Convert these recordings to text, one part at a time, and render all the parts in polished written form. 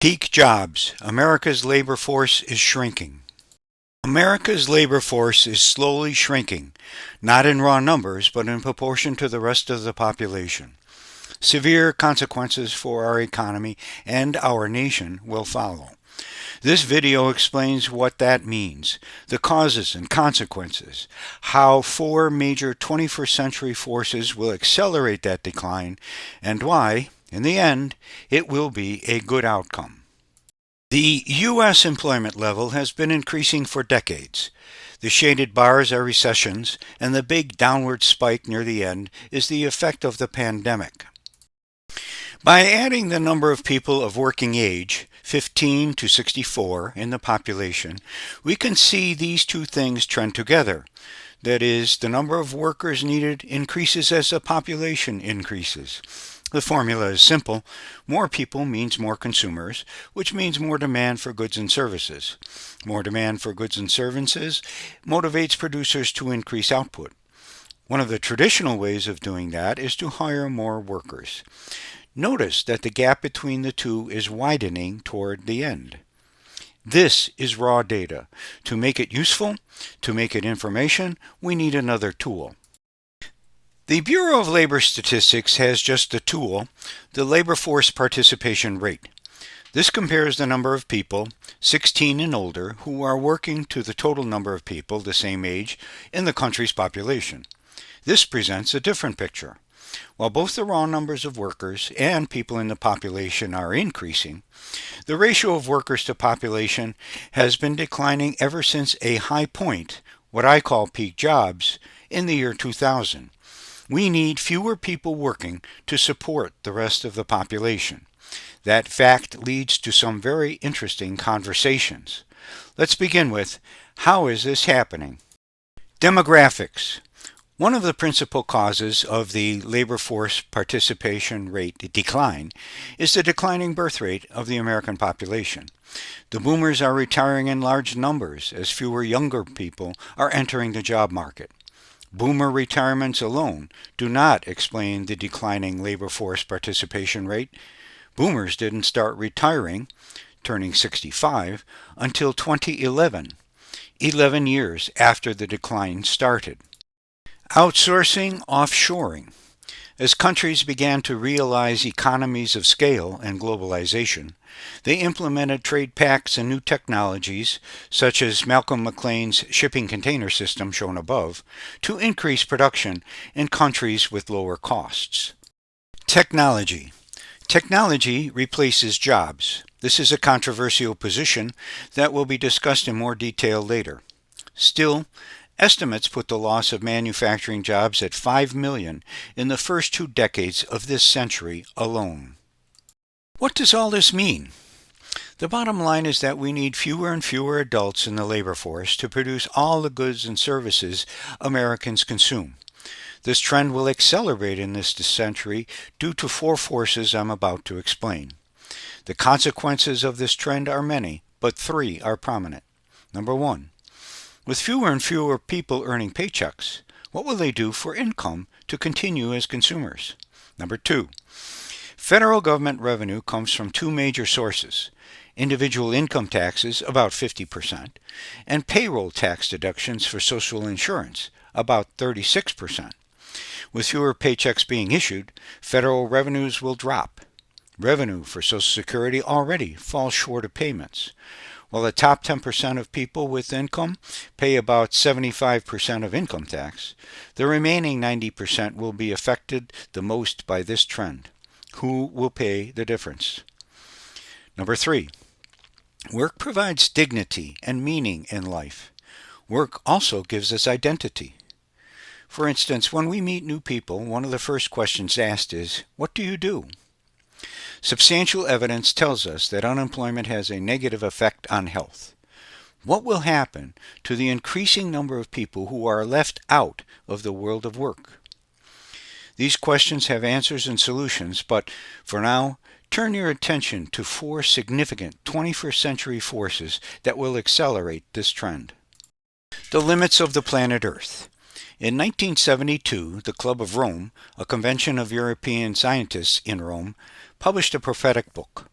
Peak jobs. America's labor force is shrinking. America's labor force is slowly shrinking, not in raw numbers, but in proportion to the rest of the population. Severe consequences for our economy and our nation will follow. This video explains what that means, the causes and consequences, how four major 21st century forces will accelerate that decline, and why, in the end, it will be a good outcome. The U.S. employment level has been increasing for decades. The shaded bars are recessions, and the big downward spike near the end is the effect of the pandemic. By adding the number of people of working age, 15 to 64, in the population, we can see these two things trend together. That is, the number of workers needed increases as the population increases. The formula is simple. More people means more consumers, which means more demand for goods and services. More demand for goods and services motivates producers to increase output. One of the traditional ways of doing that is to hire more workers. Notice that the gap between the two is widening toward the end. This is raw data. To make it useful, to make it information, we need another tool. The Bureau of Labor Statistics has just a tool, the labor force participation rate. This compares the number of people, 16 and older, who are working to the total number of people the same age in the country's population. This presents a different picture. While both the raw numbers of workers and people in the population are increasing, the ratio of workers to population has been declining ever since a high point, what I call peak jobs, in the year 2000. We need fewer people working to support the rest of the population. That fact leads to some very interesting conversations. Let's begin with, how is this happening? Demographics. One of the principal causes of the labor force participation rate decline is the declining birth rate of the American population. The boomers are retiring in large numbers as fewer younger people are entering the job market. Boomer retirements alone do not explain the declining labor force participation rate. Boomers didn't start retiring, turning 65, until 2011, 11 years after the decline started. Outsourcing, offshoring. As countries began to realize economies of scale and globalization, they implemented trade pacts and new technologies, such as Malcolm McLean's shipping container system shown above, to increase production in countries with lower costs. Technology. Technology replaces jobs. This is a controversial position that will be discussed in more detail later. Still, estimates put the loss of manufacturing jobs at 5 million in the first 2 decades of this century alone. What does all this mean? The bottom line is that we need fewer and fewer adults in the labor force to produce all the goods and services Americans consume. This trend will accelerate in this century due to 4 forces I'm about to explain. The consequences of this trend are many, but 3 are prominent. Number 1. With fewer and fewer people earning paychecks, what will they do for income to continue as consumers? Number 2. Federal government revenue comes from 2 major sources: individual income taxes, about 50%, and payroll tax deductions for social insurance, about 36%. With fewer paychecks being issued, federal revenues will drop. Revenue for Social Security already falls short of payments. While the top 10% of people with income pay about 75% of income tax, the remaining 90% will be affected the most by this trend. Who will pay the difference? Number 3. Work provides dignity and meaning in life. Work also gives us identity. For instance, when we meet new people, one of the first questions asked is, "What do you do?" Substantial evidence tells us that unemployment has a negative effect on health. What will happen to the increasing number of people who are left out of the world of work? These questions have answers and solutions, but for now, turn your attention to 4 significant 21st century forces that will accelerate this trend. The limits of the planet Earth. In 1972, the Club of Rome, a convention of European scientists in Rome, published a prophetic book.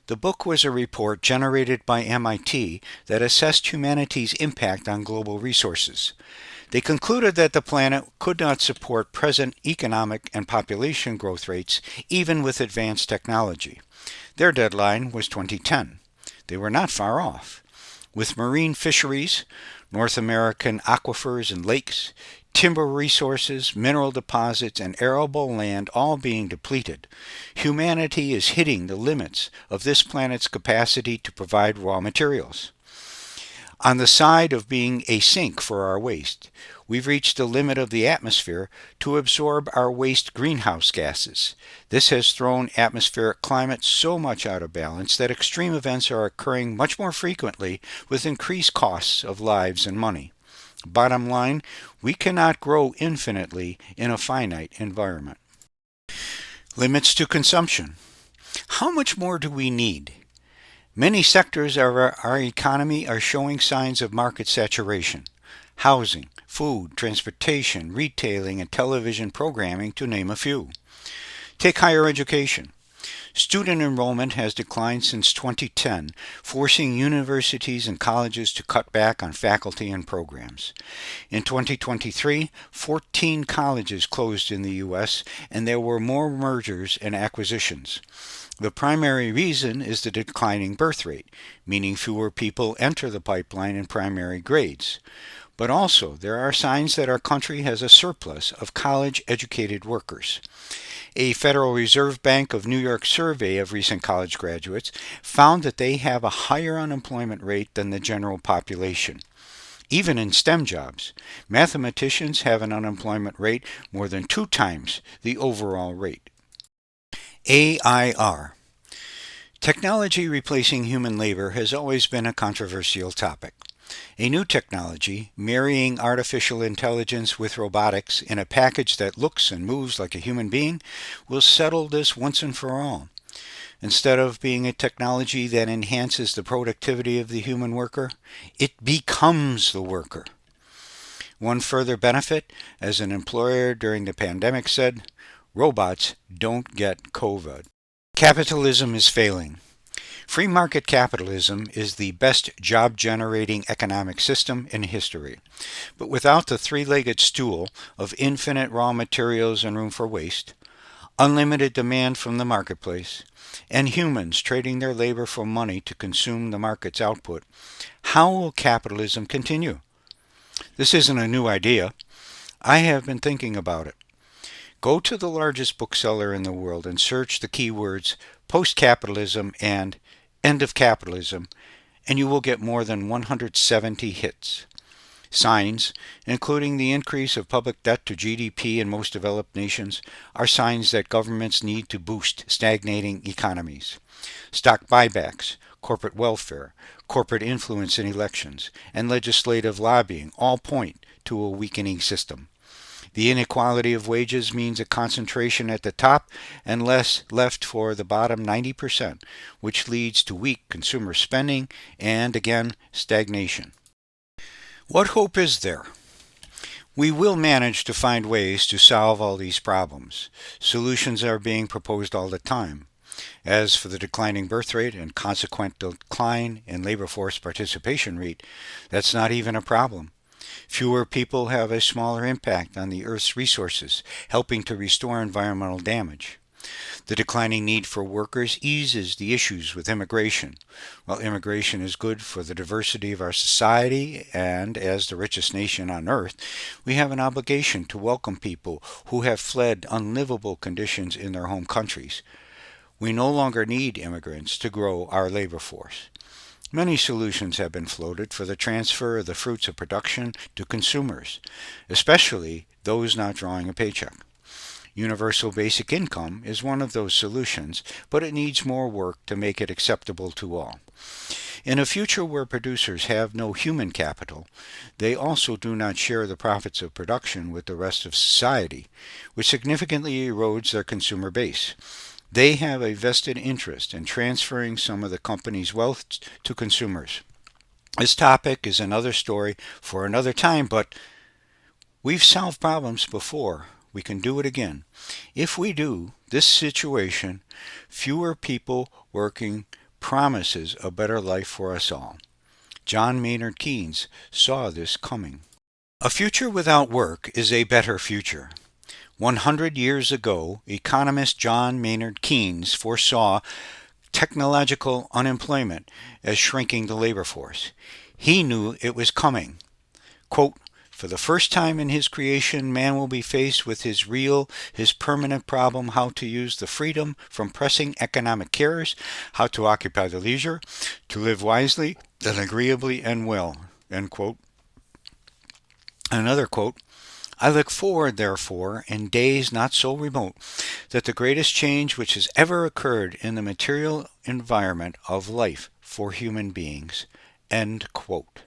The book was a report generated by MIT that assessed humanity's impact on global resources. They concluded that the planet could not support present economic and population growth rates even with advanced technology. Their deadline was 2010. They were not far off. With marine fisheries, North American aquifers and lakes, timber resources, mineral deposits, and arable land all being depleted, humanity is hitting the limits of this planet's capacity to provide raw materials. On the side of being a sink for our waste, we've reached the limit of the atmosphere to absorb our waste greenhouse gases. This has thrown atmospheric climate so much out of balance that extreme events are occurring much more frequently with increased costs of lives and money. Bottom line, we cannot grow infinitely in a finite environment. Limits to consumption. How much more do we need? Many sectors of our economy are showing signs of market saturation. Housing, food, transportation, retailing, and television programming, to name a few. Take higher education. Student enrollment has declined since 2010, forcing universities and colleges to cut back on faculty and programs. In 2023, 14 colleges closed in the U.S., and there were more mergers and acquisitions. The primary reason is the declining birth rate, meaning fewer people enter the pipeline in primary grades. But also, there are signs that our country has a surplus of college-educated workers. A Federal Reserve Bank of New York survey of recent college graduates found that they have a higher unemployment rate than the general population. Even in STEM jobs, mathematicians have an unemployment rate more than 2 times the overall rate. AIR. Technology replacing human labor has always been a controversial topic. A new technology, marrying artificial intelligence with robotics in a package that looks and moves like a human being, will settle this once and for all. Instead of being a technology that enhances the productivity of the human worker, it becomes the worker. One further benefit, as an employer during the pandemic said, robots don't get COVID. Capitalism is failing. Free market capitalism is the best job-generating economic system in history. But without the three-legged stool of infinite raw materials and room for waste, unlimited demand from the marketplace, and humans trading their labor for money to consume the market's output, how will capitalism continue? This isn't a new idea. I have been thinking about it. Go to the largest bookseller in the world and search the keywords post-capitalism and end of capitalism, and you will get more than 170 hits. Signs, including the increase of public debt to GDP in most developed nations, are signs that governments need to boost stagnating economies. Stock buybacks, corporate welfare, corporate influence in elections, and legislative lobbying all point to a weakening system. The inequality of wages means a concentration at the top and less left for the bottom 90%, which leads to weak consumer spending and, again, stagnation. What hope is there? We will manage to find ways to solve all these problems. Solutions are being proposed all the time. As for the declining birth rate and consequent decline in labor force participation rate, that's not even a problem. Fewer people have a smaller impact on the Earth's resources, helping to restore environmental damage. The declining need for workers eases the issues with immigration. While immigration is good for the diversity of our society, and as the richest nation on Earth, we have an obligation to welcome people who have fled unlivable conditions in their home countries. We no longer need immigrants to grow our labor force. Many solutions have been floated for the transfer of the fruits of production to consumers, especially those not drawing a paycheck. Universal basic income is one of those solutions, but it needs more work to make it acceptable to all. In a future where producers have no human capital, they also do not share the profits of production with the rest of society, which significantly erodes their consumer base. They have a vested interest in transferring some of the company's wealth to consumers. This topic is another story for another time, but we've solved problems before. We can do it again. If we do, this situation, fewer people working promises a better life for us all. John Maynard Keynes saw this coming. A future without work is a better future. 100 years ago, economist John Maynard Keynes foresaw technological unemployment as shrinking the labor force. He knew it was coming. Quote, "For the first time in his creation, man will be faced with his real, his permanent problem, how to use the freedom from pressing economic cares, how to occupy the leisure, to live wisely and agreeably and well." End quote. Another quote, "I look forward, therefore, in days not so remote, that the greatest change which has ever occurred in the material environment of life for human beings." End quote.